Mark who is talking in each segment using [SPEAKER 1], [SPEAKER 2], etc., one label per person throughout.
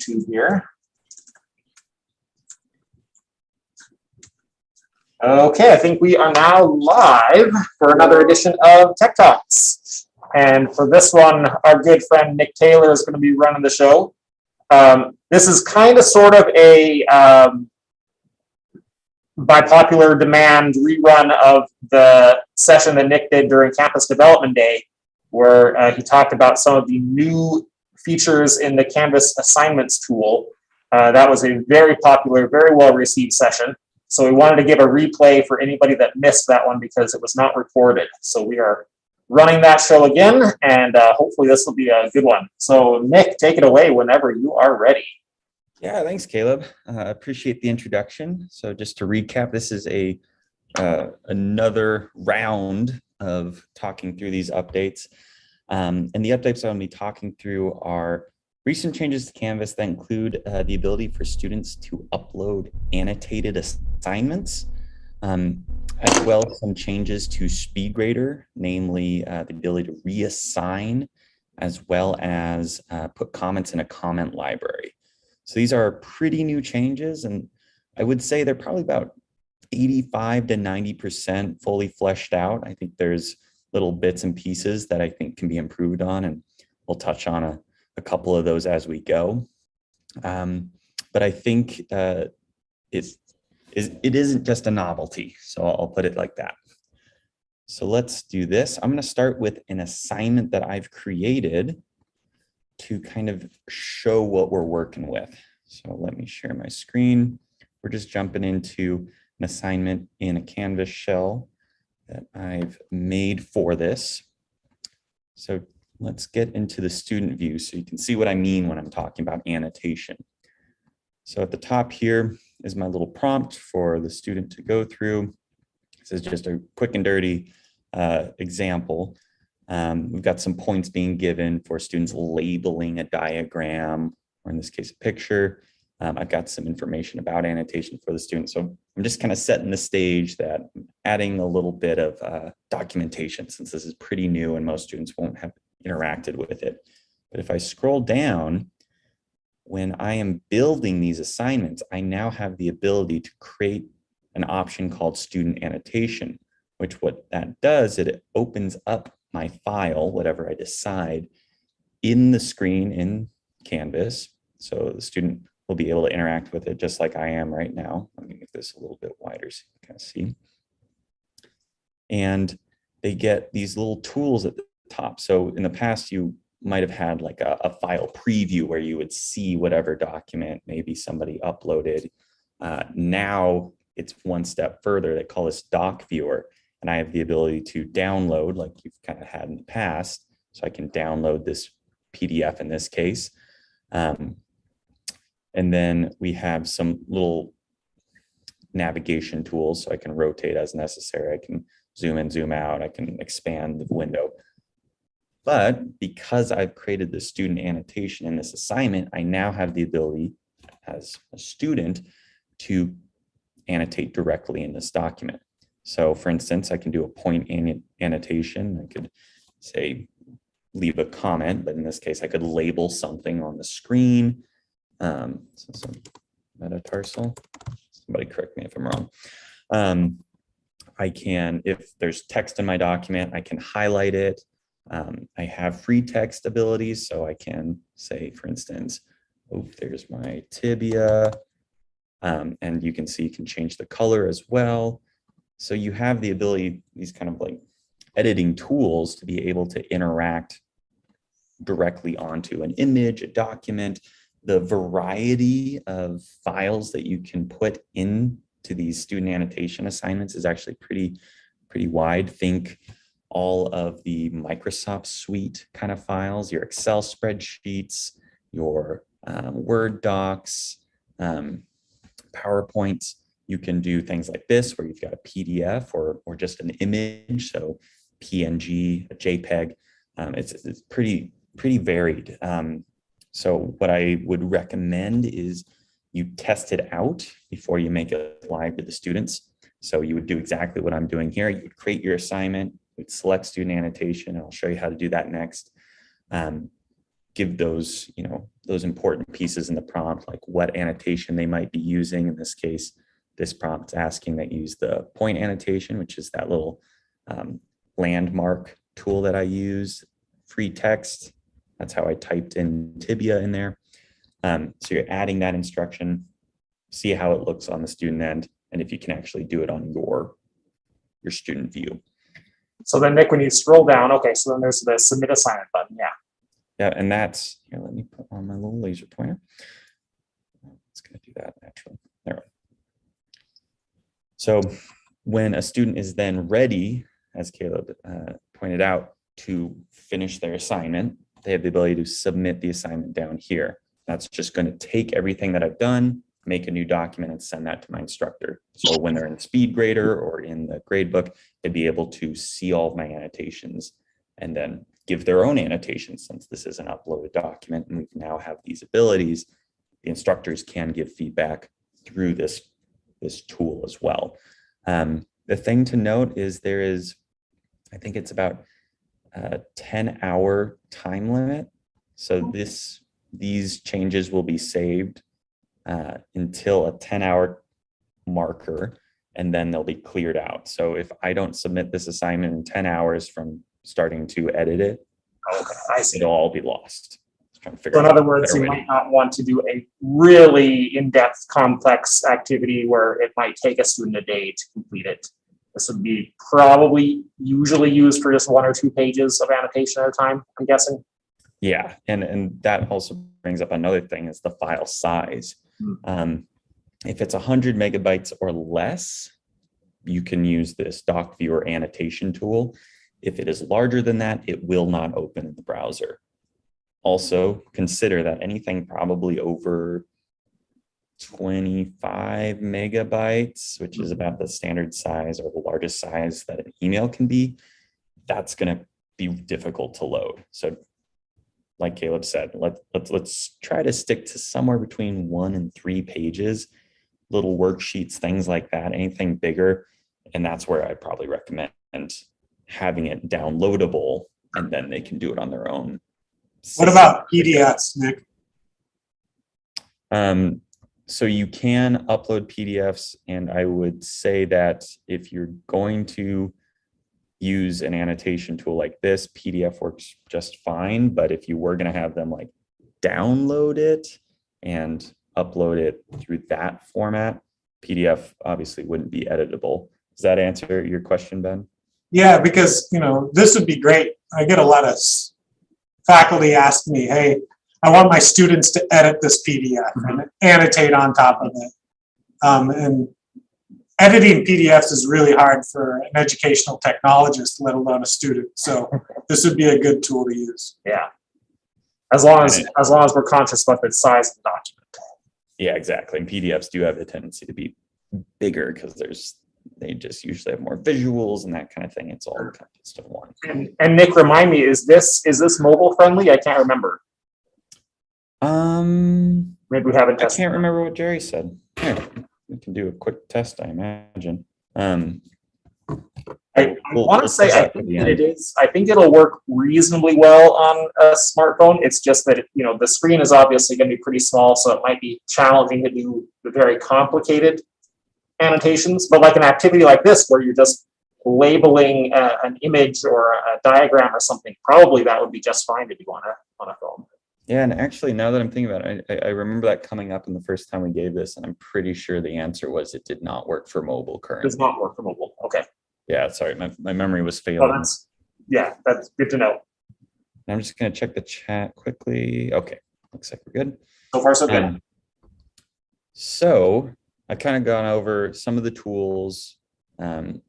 [SPEAKER 1] YouTube here. Okay, I think we are now live for another edition of Tech Talks. And for this one, our good friend Nick Taylor is going to be running the show. This is kind of sort of a, by popular demand, rerun of the session that Nick did during Campus Development Day, where he talked about some of the new features in the Canvas Assignments tool. That was a very popular, very well-received session. So we wanted to give a replay for anybody that missed that one because it was not recorded. So we are running that show again, and hopefully this will be a good one. So Nick, take it away whenever you are ready.
[SPEAKER 2] Yeah, thanks, Caleb. Appreciate the introduction. So just to recap, this is another round of talking through these updates. And the updates I'm going to be talking through are recent changes to Canvas that include the ability for students to upload annotated assignments, as well as some changes to SpeedGrader, namely the ability to reassign, as well as put comments in a comment library. So these are pretty new changes, and I would say they're probably about 85 to 90% fully fleshed out. I think there's little bits and pieces that I think can be improved on, and we'll touch on a couple of those as we go. But I think it isn't just a novelty, so I'll put it like that. So let's do this. I'm going to start with an assignment that I've created to kind of show what we're working with. So let me share my screen. We're just jumping into an assignment in a Canvas shell that I've made for this. So let's get into the student view so you can see what I mean when I'm talking about annotation. So at the top here is my little prompt for the student to go through. This is just a quick and dirty example. We've got some points being given for students labeling a diagram, or in this case, a picture. I've got some information about annotation for the student. So I'm just kind of setting the stage that I'm adding a little bit of documentation, since this is pretty new and most students won't have interacted with it. But if I scroll down, when I am building these assignments, I now have the ability to create an option called Student Annotation, which what that does, it opens up my file, whatever I decide, in the screen in Canvas. So the student will be able to interact with it just like I am right now. Let me make this a little bit wider so you can kind of see. And they get these little tools at the top. So in the past, you might have had like a file preview where you would see whatever document maybe somebody uploaded. Now it's one step further. They call this Doc Viewer. And I have the ability to download like you've kind of had in the past. So I can download this PDF in this case. And then we have some little navigation tools. So I can rotate as necessary. I can zoom in, zoom out. I can expand the window. But because I've created the student annotation in this assignment, I now have the ability as a student to annotate directly in this document. So for instance, I can do a point annotation. I could say, leave a comment, but in this case, I could label something on the screen. So some metatarsal, somebody correct me if I'm wrong. I can, if there's text in my document, I can highlight it. I have free text abilities, so I can say, for instance, oh, there's my tibia. And you can see you can change the color as well. So you have the ability, these kind of like editing tools, to be able to interact directly onto an image, a document. The variety of files that you can put into these student annotation assignments is actually pretty wide. Think all of the Microsoft Suite kind of files, your Excel spreadsheets, your Word docs, PowerPoints. You can do things like this where you've got a PDF or just an image, so PNG, a JPEG. It's pretty varied. So what I would recommend is you test it out before you make it live to the students. So you would do exactly what I'm doing here. You would create your assignment, you'd select student annotation, and I'll show you how to do that next. give those, those important pieces in the prompt, like what annotation they might be using. In this case, this prompt's asking that you use the point annotation, which is that little landmark tool that I use, free text. That's how I typed in tibia in there. So you're adding that instruction, see how it looks on the student end, and if you can actually do it on your student view.
[SPEAKER 1] So then, Nick, when you scroll down, okay, so then there's the submit assignment button, yeah.
[SPEAKER 2] Yeah, and that's, here, let me put on my little laser pointer. It's going to do that naturally. There we go. So when a student is then ready, as Caleb pointed out, to finish their assignment, they have the ability to submit the assignment down here. That's just going to take everything that I've done, make a new document, and send that to my instructor. So when they're in SpeedGrader or in the gradebook, they'd be able to see all of my annotations and then give their own annotations. Since this is an uploaded document and we now have these abilities, the instructors can give feedback through this tool as well. The thing to note is there is, I think it's about a 10-hour time limit. So these changes will be saved until a 10-hour marker, and then they'll be cleared out. So if I don't submit this assignment in 10 hours from starting to edit it,
[SPEAKER 1] okay, I see.
[SPEAKER 2] It'll all be lost.
[SPEAKER 1] So in other words, you might not want to do a really in-depth, complex activity where it might take a student a day to complete it. This would be probably usually used for just 1 or 2 pages of annotation at a time, I'm guessing.
[SPEAKER 2] Yeah, and that also brings up another thing, is the file size. If it's 100 megabytes or less, you can use this doc viewer annotation tool. If it is larger than that, it will not open in the browser. Also, consider that anything probably over 25 megabytes, which is about the standard size or the largest size that an email can be, that's going to be difficult to load. So like Caleb said, let's try to stick to somewhere between 1 and 3 pages, little worksheets, things like that, anything bigger. And that's where I probably recommend having it downloadable, and then they can do it on their own.
[SPEAKER 3] What about PDFs, Nick?
[SPEAKER 2] So you can upload PDFs, and I would say that if you're going to use an annotation tool like this, PDF works just fine. But if you were going to have them like download it and upload it through that format, PDF obviously wouldn't be editable. Does that answer your question, Ben?
[SPEAKER 3] Yeah, because this would be great. I get a lot of faculty ask me, hey, I want my students to edit this PDF and annotate on top of it. And editing PDFs is really hard for an educational technologist, let alone a student. So this would be a good tool to use.
[SPEAKER 1] Yeah. As long as we're conscious about the size of the document.
[SPEAKER 2] Yeah, exactly. And PDFs do have a tendency to be bigger because they just usually have more visuals and that kind of thing. It's all encompassed in one.
[SPEAKER 1] And Nick, remind me, is this mobile friendly? I can't remember. Maybe we haven't tested.
[SPEAKER 2] I can't remember what Jerry said. Here, we can do a quick test, I imagine.
[SPEAKER 1] I want to say I think that it is. I think it'll work reasonably well on a smartphone. It's just that the screen is obviously going to be pretty small, so it might be challenging to do the very complicated annotations. But like an activity like this, where you're just labeling an image or a diagram or something, probably that would be just fine to do on a phone.
[SPEAKER 2] Yeah, and actually, now that I'm thinking about it, I remember that coming up in the first time we gave this, and I'm pretty sure the answer was it did not work for mobile currently.
[SPEAKER 1] It does not work for mobile. Okay.
[SPEAKER 2] Yeah, sorry, my memory was failing.
[SPEAKER 1] Oh, that's good to know.
[SPEAKER 2] I'm just going to check the chat quickly. Okay, looks like we're good.
[SPEAKER 1] So far, so good.
[SPEAKER 2] So I kind of gone over some of the tools.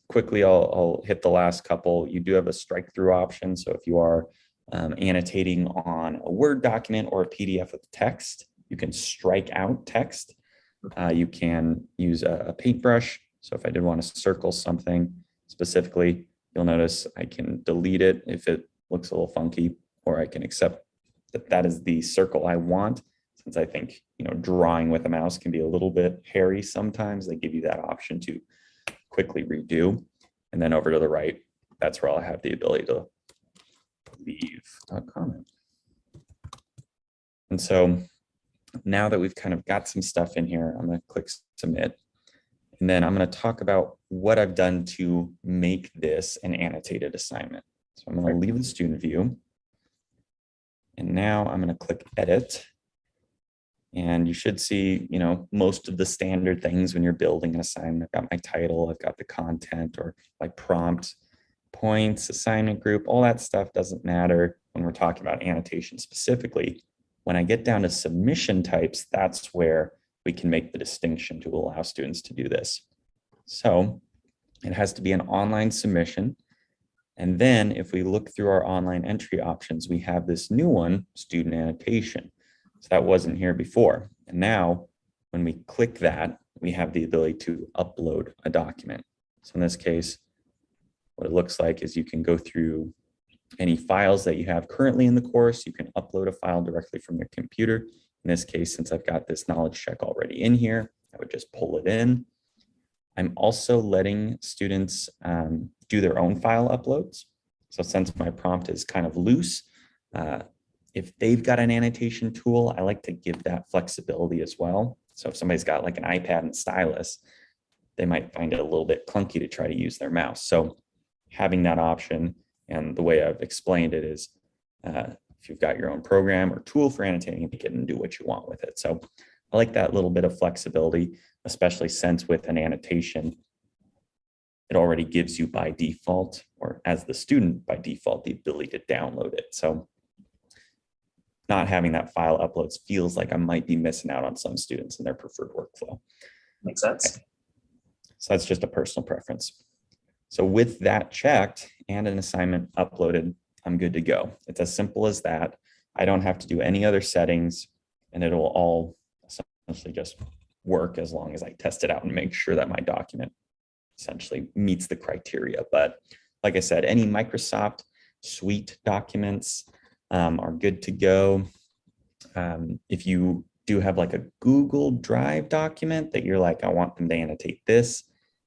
[SPEAKER 2] Quickly, I'll hit the last couple. You do have a strike through option. So if you are annotating on a Word document or a PDF with text, you can strike out text. You can use a paintbrush. So if I did want to circle something specifically, you'll notice I can delete it if it looks a little funky, or I can accept that that is the circle I want. Since I think, drawing with a mouse can be a little bit hairy sometimes, they give you that option to quickly redo. And then over to the right, that's where I'll have the ability to leave a comment. And so now that we've kind of got some stuff in here, I'm going to click submit. And then I'm going to talk about what I've done to make this an annotated assignment. So I'm going to leave the student view. And now I'm going to click edit. And you should see, most of the standard things when you're building an assignment. I've got my title, I've got the content or my prompt, points, assignment group, all that stuff doesn't matter when we're talking about annotation specifically. When I get down to submission types, that's where we can make the distinction to allow students to do this. So it has to be an online submission. And then if we look through our online entry options, we have this new one, student annotation. So that wasn't here before. And now when we click that, we have the ability to upload a document. So in this case, what it looks like is you can go through any files that you have currently in the course. You can upload a file directly from your computer. In this case, since I've got this knowledge check already in here, I would just pull it in. I'm also letting students do their own file uploads. So since my prompt is kind of loose, if they've got an annotation tool, I like to give that flexibility as well. So if somebody's got like an iPad and stylus, they might find it a little bit clunky to try to use their mouse. So having that option, and the way I've explained it is, if you've got your own program or tool for annotating, you can do what you want with it. So I like that little bit of flexibility, especially since with an annotation, it already gives you by default, or as the student by default, the ability to download it. So not having that file uploads feels like I might be missing out on some students in their preferred workflow.
[SPEAKER 1] Makes sense.
[SPEAKER 2] Okay. So that's just a personal preference. So with that checked and an assignment uploaded, I'm good to go. It's as simple as that. I don't have to do any other settings, and it'll all essentially just work as long as I test it out and make sure that my document essentially meets the criteria. But like I said, any Microsoft Suite documents are good to go. If you do have like a Google Drive document that you're like, I want them to annotate this,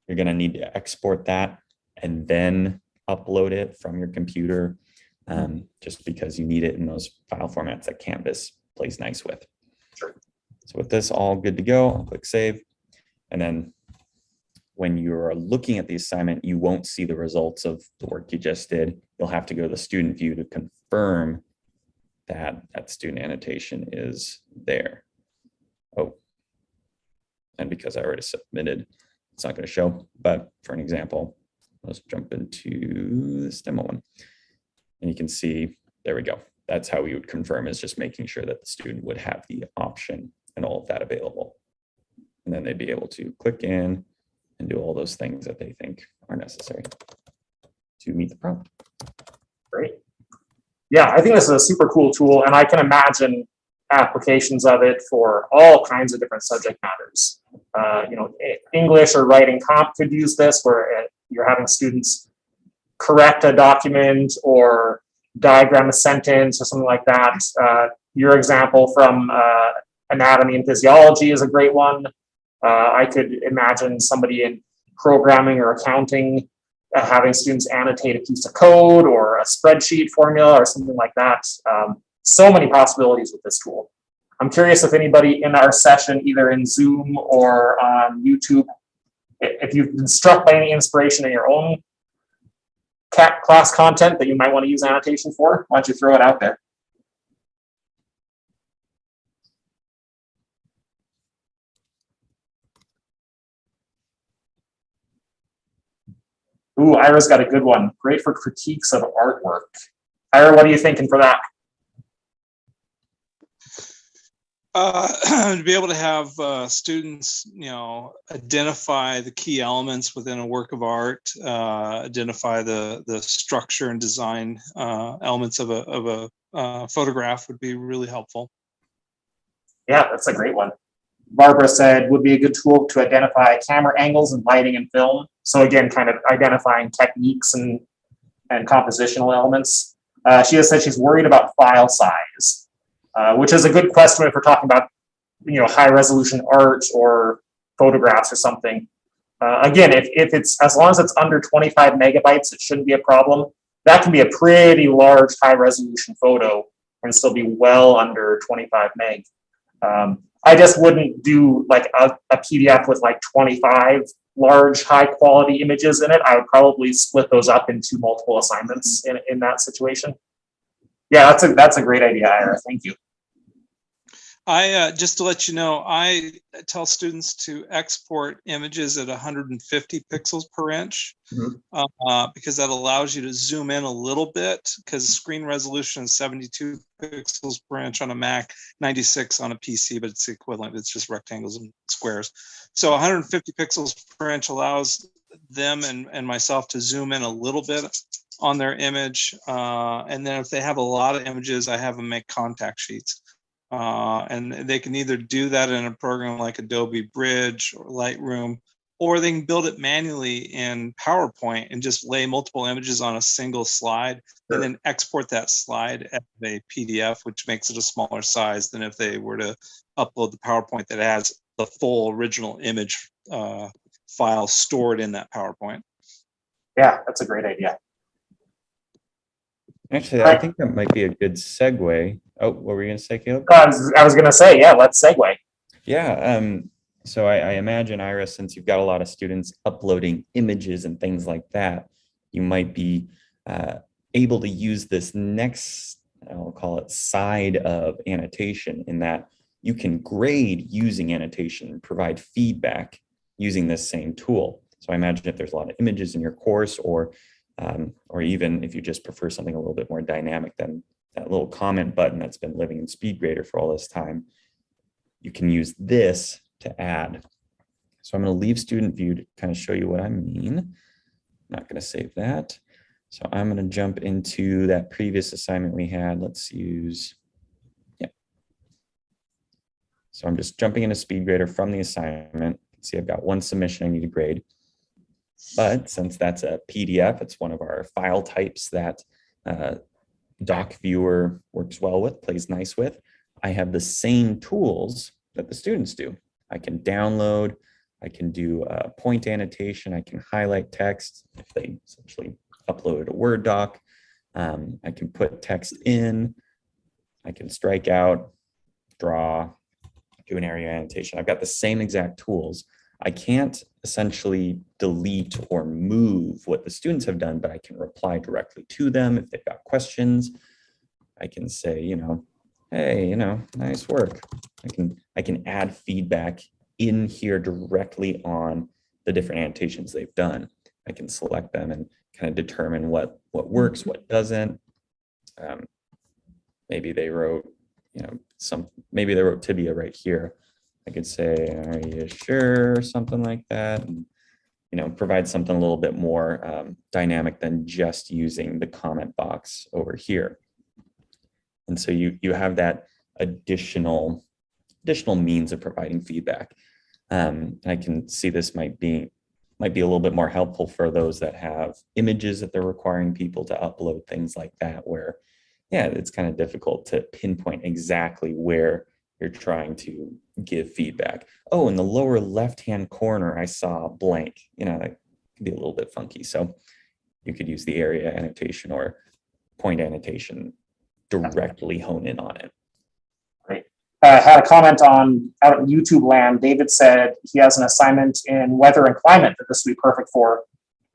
[SPEAKER 2] you're going to need to export that and then upload it from your computer, just because you need it in those file formats that Canvas plays nice with.
[SPEAKER 1] Sure.
[SPEAKER 2] So with this all good to go, I'll click save. And then when you're looking at the assignment, you won't see the results of the work you just did. You'll have to go to the student view to confirm that that student annotation is there. Oh, and because I already submitted, it's not going to show, but for an example, let's jump into this demo one. And you can see, there we go. That's how we would confirm, is just making sure that the student would have the option and all of that available. And then they'd be able to click in and do all those things that they think are necessary to meet the prompt.
[SPEAKER 1] Great. Yeah, I think this is a super cool tool, and I can imagine applications of it for all kinds of different subject matters. English or writing comp could use this, where you're having students correct a document or diagram a sentence or something like that. Your example from anatomy and physiology is a great one. I could imagine somebody in programming or accounting having students annotate a piece of code or a spreadsheet formula or something like that. So many possibilities with this tool. I'm curious if anybody in our session, either in Zoom or on YouTube, if you've been struck by any inspiration in your own class content that you might want to use annotation for, why don't you throw it out there? Ooh, Ira's got a good one. Great for critiques of artwork. Ira, what are you thinking for that?
[SPEAKER 4] To be able to have students, identify the key elements within a work of art, identify the structure and design elements of a photograph would be really helpful. Yeah, that's a great one. Barbara said would be a good tool to identify camera angles and lighting in film. So again, kind of identifying techniques and compositional elements. She has said she's worried about file size, which is a good question if we're talking about, high resolution art or photographs or something. Again, if it's, as long as it's under 25 megabytes, it shouldn't be a problem. That can be a pretty large high resolution photo.
[SPEAKER 1] We're gonna still be well under 25 meg. I just wouldn't do like a PDF with like 25 large, high quality images in it. I would probably split those up into multiple assignments in that situation. Yeah, that's a great idea, Ira. Thank you.
[SPEAKER 4] Just to let you know, I tell students to export images at 150 pixels per inch because that allows you to zoom in a little bit, because screen resolution is 72 pixels per inch on a Mac, 96 on a PC, but it's equivalent. It's just rectangles and squares. So 150 pixels per inch allows them and myself to zoom in a little bit on their image. And then if they have a lot of images, I have them make contact sheets. And they can either do that in a program like Adobe Bridge or Lightroom, or they can build it manually in PowerPoint and just lay multiple images on a single slide and then export that slide as a PDF, which makes it a smaller size than if they were to upload the PowerPoint that has the full original image file stored in that PowerPoint.
[SPEAKER 1] Yeah, that's a great idea.
[SPEAKER 2] Actually, I think that might be a good segue. Oh, what were you going to say, Caleb?
[SPEAKER 1] I was going to say, yeah, let's segue.
[SPEAKER 2] Yeah. So I imagine, Ira, since you've got a lot of students uploading images and things like that, you might be able to use this next, I'll call it, side of annotation, in that you can grade using annotation and provide feedback using this same tool. So I imagine if there's a lot of images in your course, or even if you just prefer something a little bit more dynamic than that little comment button that's been living in SpeedGrader for all this time, you can use this to add. So I'm going to leave student view to kind of show you what I mean. I'm not going to save that. So I'm going to jump into that previous assignment we had. Let's use, yeah. So I'm just jumping into SpeedGrader from the assignment. See, I've got one submission I need to grade. But since that's a PDF, it's one of our file types that Doc Viewer works well with, plays nice with. I have the same tools that the students do. I can download, I can do point annotation, I can highlight text if they essentially uploaded a Word doc. I can put text in, I can strike out, draw, do an area annotation. I've got the same exact tools. I can't essentially delete or move what the students have done, but I can reply directly to them if they've got questions. I can say, hey, nice work. I can add feedback in here directly on the different annotations they've done. I can select them and kind of determine what works, what doesn't. Maybe they wrote, maybe they wrote tibia right here. I could say, are you sure, or something like that, and provide something a little bit more dynamic than just using the comment box over here. And so you have that additional means of providing feedback. I can see this might be a little bit more helpful for those that have images that they're requiring people to upload, things like that, where, yeah, it's kind of difficult to pinpoint exactly where you're trying to give feedback. Oh, in the lower left-hand corner, I saw blank. That could be a little bit funky. So you could use the area annotation or point annotation, directly hone in on it.
[SPEAKER 1] Great. I had a comment out of YouTube land. David said he has an assignment in weather and climate that this would be perfect for.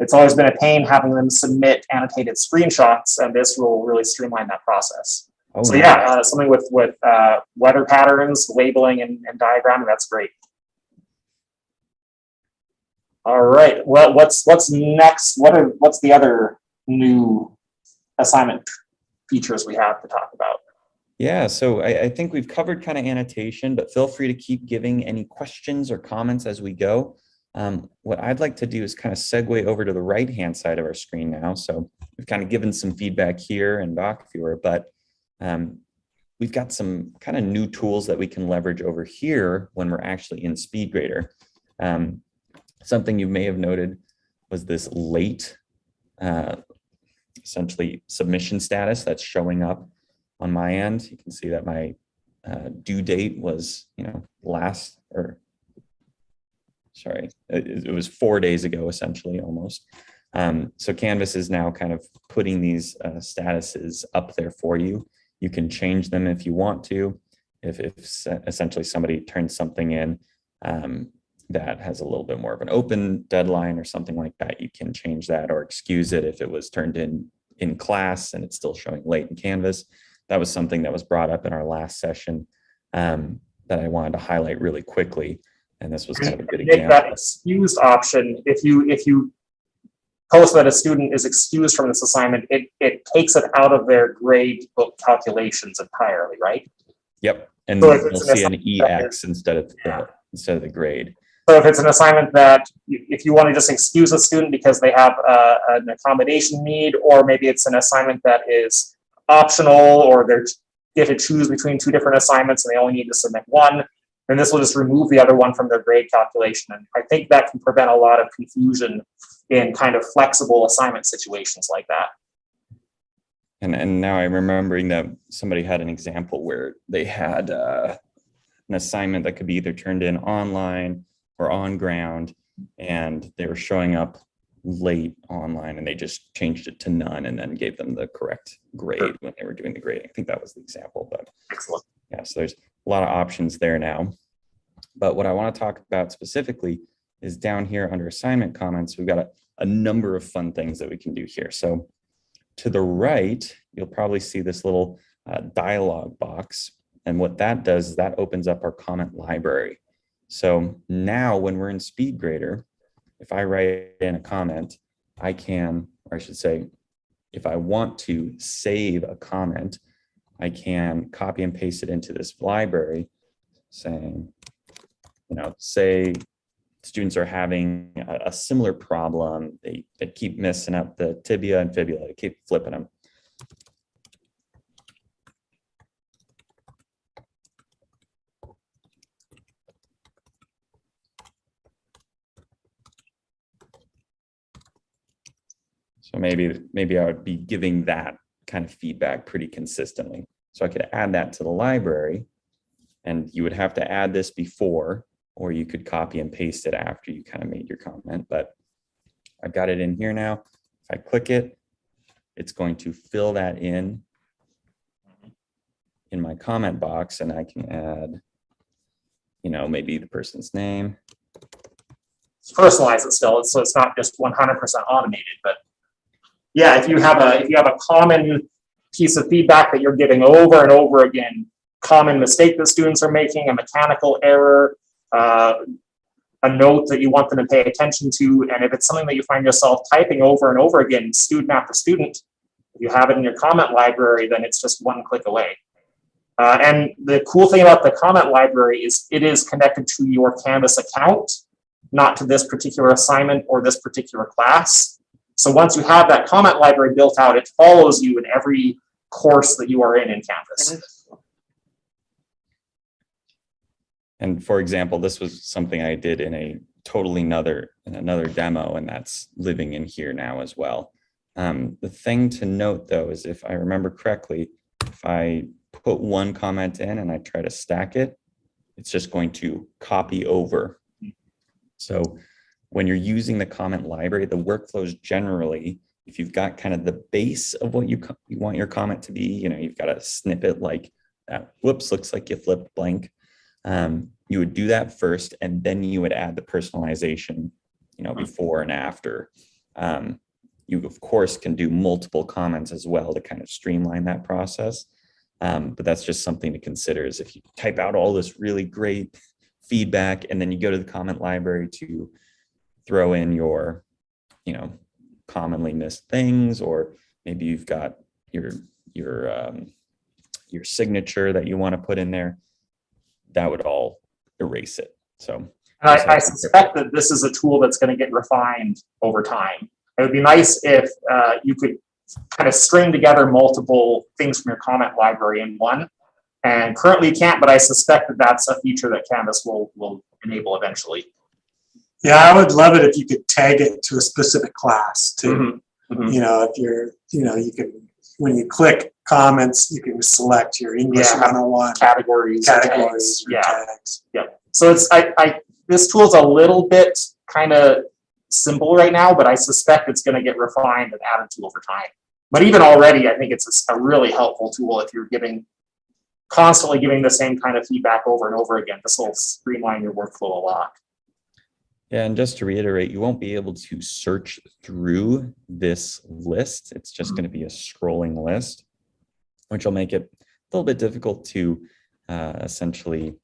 [SPEAKER 1] It's always been a pain having them submit annotated screenshots, and this will really streamline that process.
[SPEAKER 2] Oh,
[SPEAKER 1] so
[SPEAKER 2] nice.
[SPEAKER 1] Yeah, something with weather patterns, labeling, and diagramming. That's great. All right. Well, what's next? What's the other new assignment features we have to talk about?
[SPEAKER 2] Yeah, so I think we've covered kind of annotation, but feel free to keep giving any questions or comments as we go. What I'd like to do is kind of segue over to the right-hand side of our screen now. So we've kind of given some feedback here in Doc Viewer, but we've got some kind of new tools that we can leverage over here when we're actually in SpeedGrader. Something you may have noted was this late, essentially submission status that's showing up on my end. You can see that my due date was, it was 4 days ago, essentially, almost. So Canvas is now kind of putting these statuses up there for you. You can change them if you want to. If essentially somebody turns something in that has a little bit more of an open deadline or something like that, you can change that or excuse it if it was turned in class and it's still showing late in Canvas. That was something that was brought up in our last session that I wanted to highlight really quickly. And this was kind of a good example.
[SPEAKER 1] That excused option, if you post that a student is excused from this assignment, it takes it out of their grade book calculations entirely, right?
[SPEAKER 2] Yep. And
[SPEAKER 1] So if
[SPEAKER 2] you'll
[SPEAKER 1] it's an
[SPEAKER 2] see an EX instead of the grade.
[SPEAKER 1] So if it's an assignment that, if you want to just excuse a student because they have an accommodation need, or maybe it's an assignment that is optional, or they get to choose between two different assignments and they only need to submit one, then this will just remove the other one from their grade calculation. And I think that can prevent a lot of confusion in kind of flexible assignment situations like that.
[SPEAKER 2] And now I'm remembering that somebody had an example where they had an assignment that could be either turned in online or on ground, and they were showing up late online and they just changed it to none and then gave them the correct grade when they were doing the grading. I think that was the example, but
[SPEAKER 1] Excellent.
[SPEAKER 2] yeah, so there's a lot of options there now. But what I want to talk about specifically is down here under assignment comments, we've got a number of fun things that we can do here. So to the right, you'll probably see this little dialog box. And what that does is that opens up our comment library. So now when we're in SpeedGrader, if I write in a comment, I can, or I should say, if I want to save a comment, I can copy and paste it into this library saying, say students are having a similar problem. They keep messing up the tibia and fibula, they keep flipping them. So maybe I would be giving that kind of feedback pretty consistently. So I could add that to the library, and you would have to add this before, or you could copy and paste it after you kind of made your comment. But I've got it in here now. If I click it, it's going to fill that in my comment box, and I can add, maybe the person's name.
[SPEAKER 1] Personalize it still, so it's not just 100% automated, but yeah, if you have a common piece of feedback that you're giving over and over again, common mistake that students are making, a mechanical error, a note that you want them to pay attention to, and if it's something that you find yourself typing over and over again, student after student, if you have it in your comment library, then it's just one click away. And the cool thing about the comment library is it is connected to your Canvas account, not to this particular assignment or this particular class. So once you have that comment library built out, it follows you in every course that you are in Canvas.
[SPEAKER 2] And for example, this was something I did in another demo, and that's living in here now as well. The thing to note though is, if I remember correctly, if I put one comment in and I try to stack it, it's just going to copy over. So when you're using the comment library, the workflows generally, if you've got kind of the base of what you want your comment to be, you've got a snippet like that, whoops, looks like you flipped blank. You would do that first, and then you would add the personalization, before and after. You of course can do multiple comments as well to kind of streamline that process. But that's just something to consider, is if you type out all this really great feedback and then you go to the comment library to throw in your, commonly missed things, or maybe you've got your signature that you want to put in there, that would all erase it. So
[SPEAKER 1] I suspect that this is a tool that's going to get refined over time. It would be nice if you could kind of string together multiple things from your comment library in one. And currently you can't, but I suspect that that's a feature that Canvas will enable eventually.
[SPEAKER 3] Yeah, I would love it if you could tag it to a specific class too. If you're, you can, when you click comments, you can select your English 101
[SPEAKER 1] categories,
[SPEAKER 3] tags.
[SPEAKER 1] Yeah. So it's this tool's a little bit kind of simple right now, but I suspect it's going to get refined and added to over time. But even already, I think it's a really helpful tool if you're constantly giving the same kind of feedback over and over again. This will streamline your workflow a lot.
[SPEAKER 2] Yeah, and just to reiterate, you won't be able to search through this list. It's just going to be a scrolling list, which will make it a little bit difficult to essentially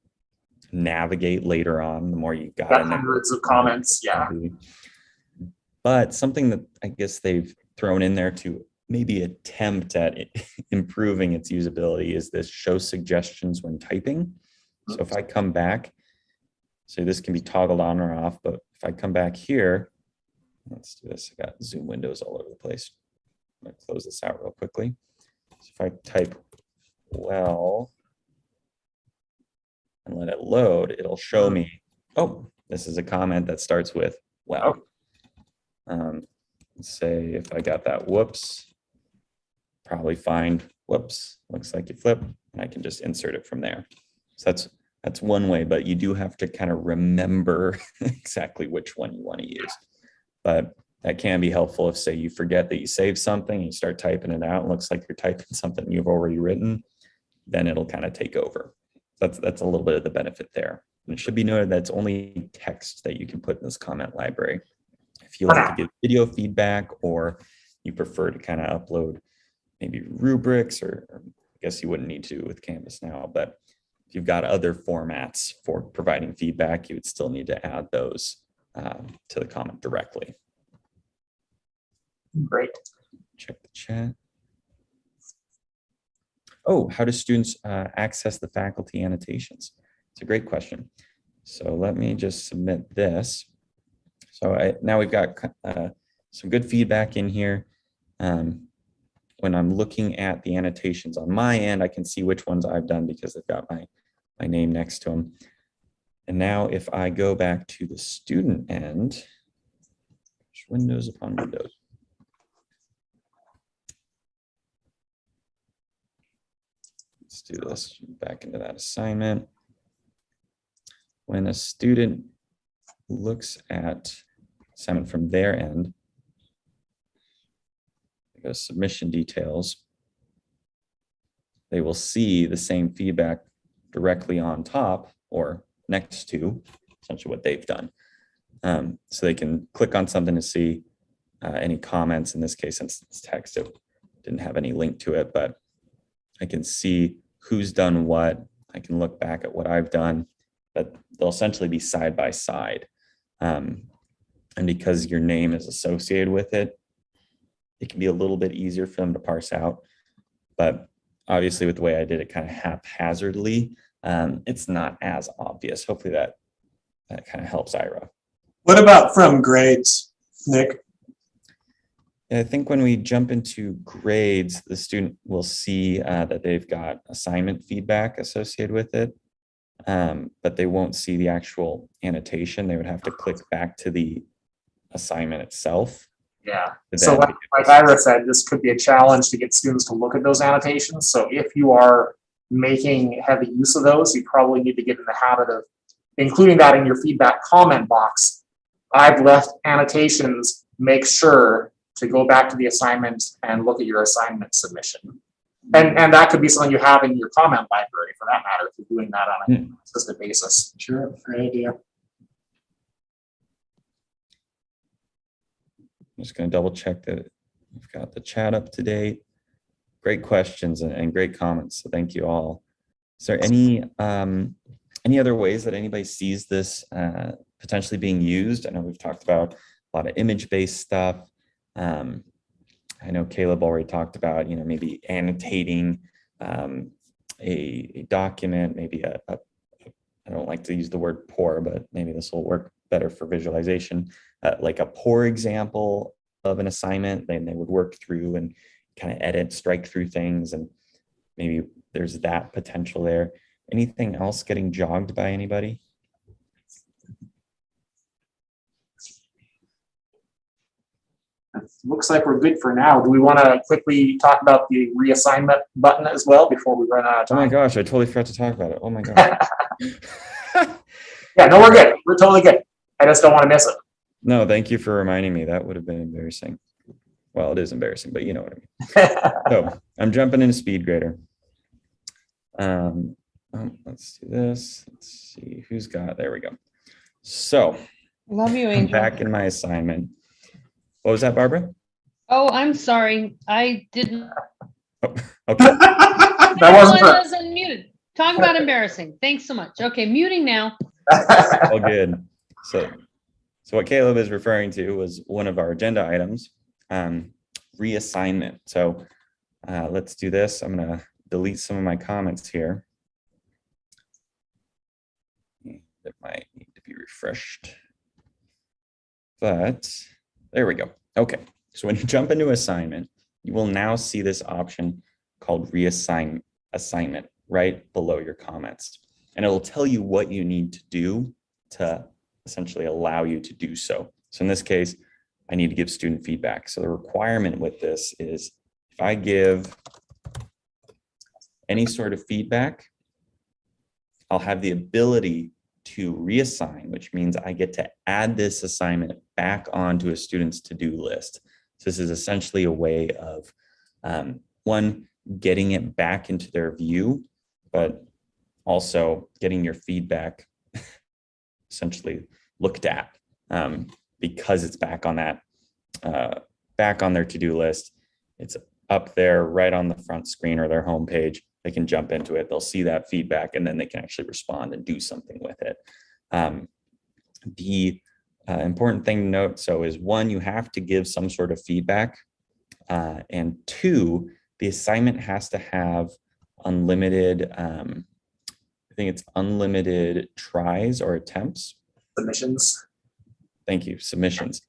[SPEAKER 2] navigate later on. The more you've got in there,
[SPEAKER 1] hundreds of comments, yeah.
[SPEAKER 2] But something that I guess they've thrown in there to maybe attempt at improving its usability is this show suggestions when typing. So if I come back, so this can be toggled on or off, but if I come back here, let's do this. I got Zoom windows all over the place. I'm gonna close this out real quickly. So if I type well and let it load, it'll show me, oh, this is a comment that starts with well. Let's say if I got that whoops, probably find whoops, looks like you flip, and I can just insert it from there. So that's one way, but you do have to kind of remember exactly which one you want to use. But that can be helpful if, say, you forget that you saved something, you start typing it out, it looks like you're typing something you've already written, then it'll kind of take over. That's a little bit of the benefit there. And it should be noted that it's only text that you can put in this comment library. If you like to give video feedback, or you prefer to kind of upload maybe rubrics, or I guess you wouldn't need to with Canvas now, but if you've got other formats for providing feedback, you would still need to add those to the comment directly.
[SPEAKER 1] Great.
[SPEAKER 2] Check the chat. Oh, how do students access the faculty annotations? It's a great question. So let me just submit this. So now we've got some good feedback in here. When I'm looking at the annotations on my end, I can see which ones I've done because they've got my name next to them. And now if I go back to the student end, windows upon windows. Let's do this back into that assignment. When a student looks at assignment from their end, go to submission details, they will see the same feedback directly on top or next to essentially what they've done. So they can click on something to see any comments. In this case, since it's text, it didn't have any link to it, but I can see who's done what. I can look back at what I've done, but they'll essentially be side by side. And because your name is associated with it, it can be a little bit easier for them to parse out. But obviously with the way I did it kind of haphazardly, it's not as obvious. Hopefully that kind of helps Ira.
[SPEAKER 3] What about from grades, Nick?
[SPEAKER 2] I think when we jump into grades, the student will see that they've got assignment feedback associated with it, but they won't see the actual annotation. They would have to click back to the assignment itself.
[SPEAKER 1] Yeah. So like Ira said, this could be a challenge to get students to look at those annotations. So if you are making heavy use of those, you probably need to get in the habit of including that in your feedback comment box. I've left annotations, make sure to go back to the assignment and look at your assignment submission. And that could be something you have in your comment library for that matter, if you're doing that on a consistent basis.
[SPEAKER 3] Sure, great idea.
[SPEAKER 2] I'm just going to double check that we've got the chat up to date. Great questions and great comments. So thank you all. Is there any other ways that anybody sees this potentially being used? I know we've talked about a lot of image-based stuff. I know Caleb already talked about, maybe annotating a document, maybe I don't like to use the word poor, but maybe this will work better for visualization, like a poor example of an assignment. Then they would work through and kind of edit, strike through things, and maybe there's that potential there. Anything else getting jogged by anybody?
[SPEAKER 1] Looks like we're good for now. Do we want to quickly talk about the reassignment button as well before we run out of time?
[SPEAKER 2] Oh my gosh, I totally forgot to talk about it. Oh my gosh.
[SPEAKER 1] Yeah, no, we're good. We're totally good. I just don't want to miss it.
[SPEAKER 2] No, thank you for reminding me. That would have been embarrassing. Well, it is embarrassing, but you know what I mean. So I'm jumping into SpeedGrader. Let's do this. Let's see who's got, there we go. So
[SPEAKER 5] Love you,
[SPEAKER 2] I'm
[SPEAKER 5] Angel.
[SPEAKER 2] back in my assignment. What was that, Barbara?
[SPEAKER 5] Oh, I'm sorry. I didn't.
[SPEAKER 2] Okay.
[SPEAKER 1] That
[SPEAKER 5] I
[SPEAKER 1] wasn't her.
[SPEAKER 5] wasn't muted. Talk about embarrassing. Thanks so much. Okay, muting now.
[SPEAKER 2] All good. So what Caleb is referring to was one of our agenda items, reassignment. So let's do this. I'm going to delete some of my comments here. That might need to be refreshed. But there we go. Okay. So when you jump into assignment, you will now see this option called Reassign Assignment right below your comments. And it will tell you what you need to do to essentially allow you to do so. So in this case, I need to give student feedback. So the requirement with this is if I give any sort of feedback, I'll have the ability to reassign, which means I get to add this assignment back onto a student's to-do list. So this is essentially a way of, one, getting it back into their view, but also getting your feedback essentially looked at because it's back on that, back on their to-do list. It's up there right on the front screen or their homepage. They can jump into it. They'll see that feedback and then they can actually respond and do something with it. The important thing to note, so is one, you have to give some sort of feedback. And two, the assignment has to have unlimited, I think it's unlimited tries or attempts.
[SPEAKER 1] Submissions.
[SPEAKER 2] Thank you, submissions.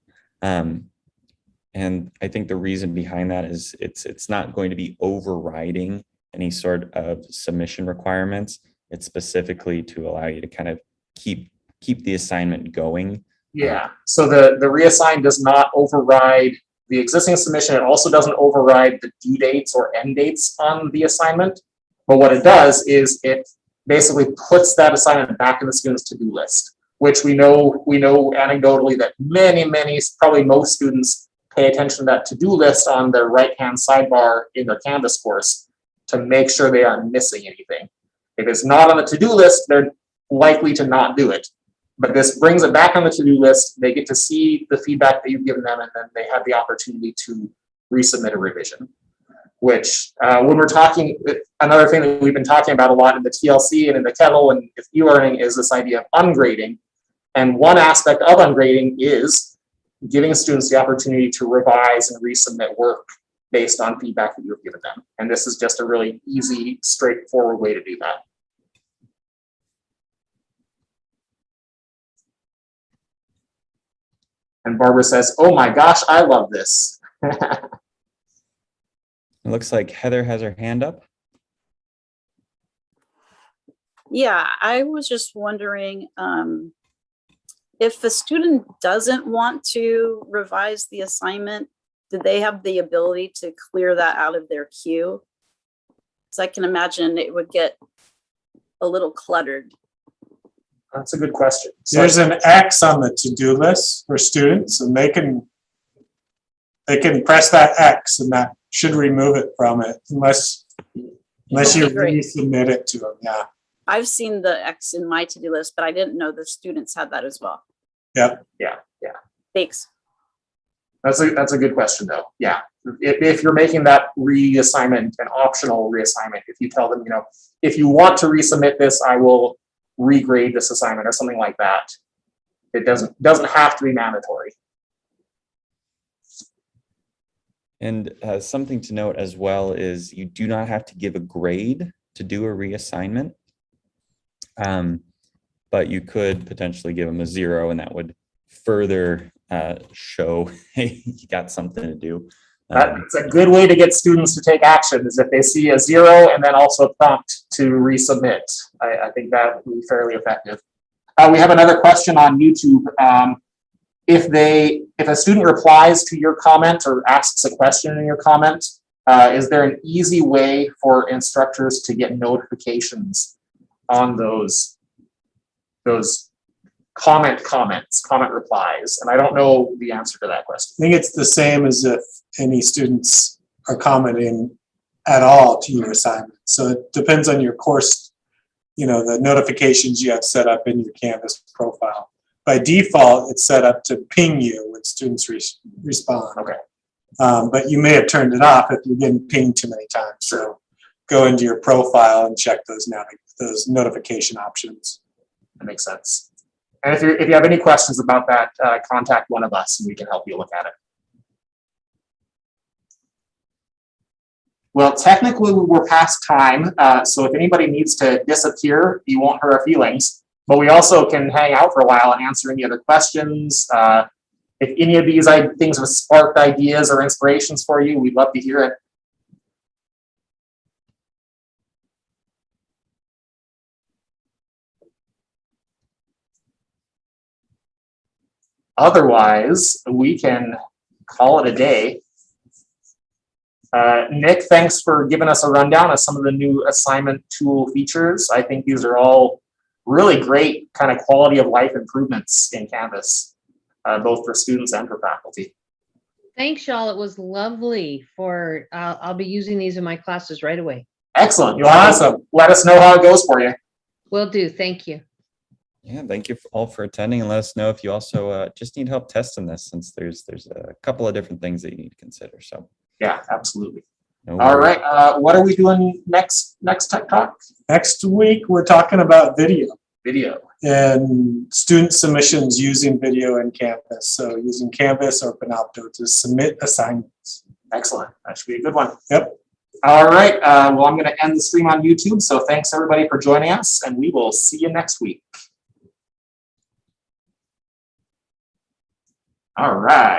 [SPEAKER 2] And I think the reason behind that is it's not going to be overriding any sort of submission requirements. It's specifically to allow you to kind of keep the assignment going.
[SPEAKER 1] Yeah, so the reassign does not override the existing submission. It also doesn't override the due dates or end dates on the assignment. But what it does is it basically puts that assignment back in the student's to-do list, which we know anecdotally that many, probably most students pay attention to that to-do list on their right-hand sidebar in their Canvas course to make sure they aren't missing anything. If it's not on the to-do list, they're likely to not do it. But this brings it back on the to-do list. They get to see the feedback that you've given them, and then they have the opportunity to resubmit a revision. Which, when we're talking, another thing that we've been talking about a lot in the TLC and in the Kettle and with eLearning is this idea of ungrading. And one aspect of ungrading is giving students the opportunity to revise and resubmit work based on feedback that you've given them. And this is just a really easy, straightforward way to do that. And Barbara says, oh my gosh, I love this.
[SPEAKER 2] It looks like Heather has her hand up.
[SPEAKER 6] Yeah, I was just wondering if a student doesn't want to revise the assignment, do they have the ability to clear that out of their queue? Because I can imagine it would get a little cluttered.
[SPEAKER 1] That's a good question. So
[SPEAKER 3] There's an X on the to-do list for students, and they can press that X, and that should remove it from it, unless you
[SPEAKER 6] Great.
[SPEAKER 3] resubmit it to them. Yeah.
[SPEAKER 6] I've seen the X in my to-do list, but I didn't know the students had that as well.
[SPEAKER 3] Yep.
[SPEAKER 1] Yeah.
[SPEAKER 6] Thanks.
[SPEAKER 1] That's a good question though. Yeah. If you're making that reassignment an optional reassignment, if you tell them, if you want to resubmit this, I will regrade this assignment or something like that. It doesn't have to be mandatory.
[SPEAKER 2] And something to note as well is you do not have to give a grade to do a reassignment. But you could potentially give them a 0, and that would further show, hey, you got something to do.
[SPEAKER 1] That's a good way to get students to take action, is if they see a 0 and then also a prompt to resubmit. I think that would be fairly effective. We have another question on YouTube. If a student replies to your comment or asks a question in your comment, is there an easy way for instructors to get notifications on those comment replies, and I don't know the answer to that question.
[SPEAKER 3] I think it's the same as if any students are commenting at all to your assignment. So it depends on your course, the notifications you have set up in your Canvas profile. By default, it's set up to ping you when students respond.
[SPEAKER 1] Okay.
[SPEAKER 3] But you may have turned it off if you're getting pinged too many times. So go into your profile and check those notification options.
[SPEAKER 1] That makes sense. And if you have any questions about that, contact one of us and we can help you look at it. Well, technically we're past time, so if anybody needs to disappear, you won't hurt our feelings. But we also can hang out for a while and answer any other questions. If any of these things have sparked ideas or inspirations for you, we'd love to hear it. Otherwise, we can call it a day. Nick, thanks for giving us a rundown of some of the new assignment tool features. I think these are all really great kind of quality of life improvements in Canvas, both for students and for faculty.
[SPEAKER 5] Thanks, y'all. It was lovely. I'll be using these in my classes right away.
[SPEAKER 1] Excellent. You'll awesome. Let us know how it goes for you.
[SPEAKER 5] Will do. Thank you.
[SPEAKER 2] Yeah, thank you all for attending, and let us know if you also just need help testing this, since there's a couple of different things that you need to consider. So
[SPEAKER 1] yeah, absolutely.
[SPEAKER 2] no
[SPEAKER 1] All
[SPEAKER 2] worries.
[SPEAKER 1] right. What are we doing next Tech Talk?
[SPEAKER 3] Next week, we're talking about video
[SPEAKER 1] Video.
[SPEAKER 3] and student submissions using video in Canvas. So using Canvas or Panopto to submit assignments.
[SPEAKER 1] Excellent. That should be a good one.
[SPEAKER 3] Yep.
[SPEAKER 1] All right. Well, I'm going to end the stream on YouTube. So thanks everybody for joining us, and we will see you next week. All right.